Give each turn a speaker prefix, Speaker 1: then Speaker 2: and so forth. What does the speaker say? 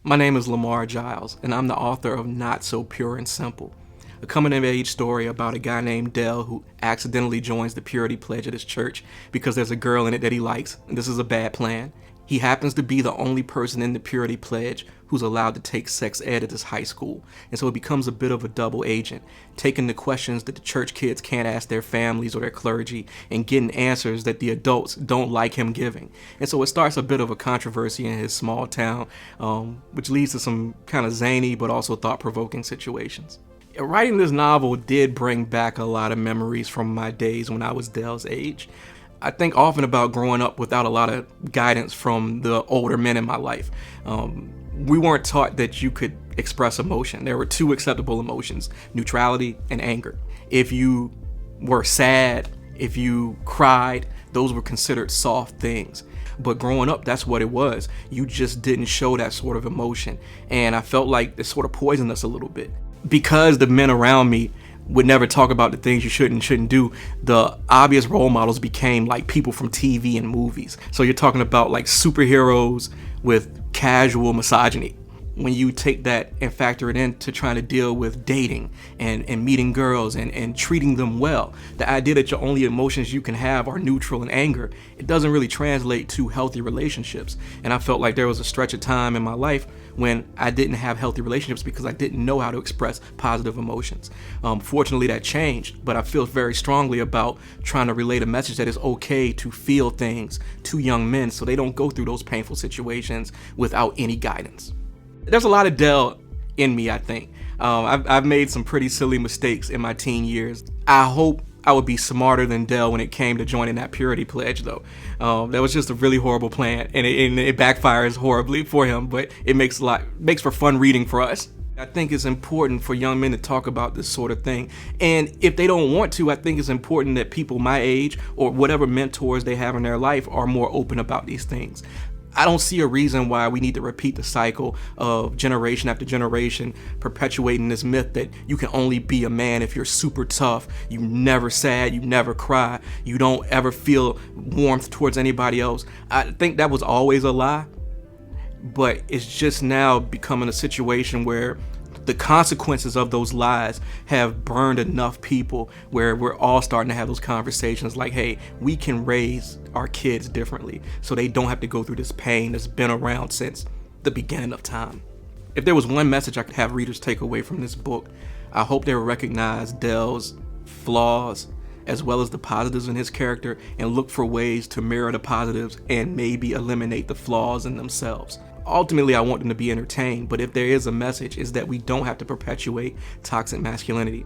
Speaker 1: My name is Lamar Giles, and I'm the author of Not So Pure and Simple, a coming-of-age story about a guy named Dell who accidentally joins the purity pledge at his church because there's a girl in it that he likes, and this is a bad plan. He happens to be the only person in the purity pledge who's allowed to take sex ed at this high school, and so it becomes a bit of a double agent, taking the questions that the church kids can't ask their families or their clergy, and getting answers that the adults don't like him giving. And so it starts a bit of a controversy in his small town, which leads to some kind of zany but also thought-provoking situations. Writing this novel did bring back a lot of memories from my days when I was Dell's age. I think often about growing up without a lot of guidance from the older men in my life. We weren't taught that you could express emotion. There were two acceptable emotions: neutrality and anger. If you were sad, if you cried, those were considered soft things. But growing up, that's what it was. You just didn't show that sort of emotion. And I felt like it sort of poisoned us a little bit. Because the men around me would never talk about the things you shouldn't do, the obvious role models became like people from TV and movies. So you're talking about like superheroes with casual misogyny. When you take that and factor it into trying to deal with dating and meeting girls and treating them well, the idea that your only emotions you can have are neutral and anger, it doesn't really translate to healthy relationships. And I felt like there was a stretch of time in my life when I didn't have healthy relationships because I didn't know how to express positive emotions. Fortunately, that changed, but I feel very strongly about trying to relay a message that it's okay to feel things to young men so they don't go through those painful situations without any guidance. There's a lot of Dell in me, I think. I've made some pretty silly mistakes in my teen years. I hope I would be smarter than Dell when it came to joining that purity pledge, though. That was just a really horrible plan, and it backfires horribly for him, but it makes for fun reading for us. I think it's important for young men to talk about this sort of thing. And if they don't want to, I think it's important that people my age or whatever mentors they have in their life are more open about these things. I don't see a reason why we need to repeat the cycle of generation after generation perpetuating this myth that you can only be a man if you're super tough, you never sad, you never cry, you don't ever feel warmth towards anybody else. I think that was always a lie, but it's just now becoming a situation where the consequences of those lies have burned enough people where we're all starting to have those conversations like, hey, we can raise our kids differently so they don't have to go through this pain that's been around since the beginning of time. If there was one message I could have readers take away from this book, I hope they would recognize Dell's flaws as well as the positives in his character and look for ways to mirror the positives and maybe eliminate the flaws in themselves. Ultimately, I want them to be entertained, but if there is a message, it's that we don't have to perpetuate toxic masculinity.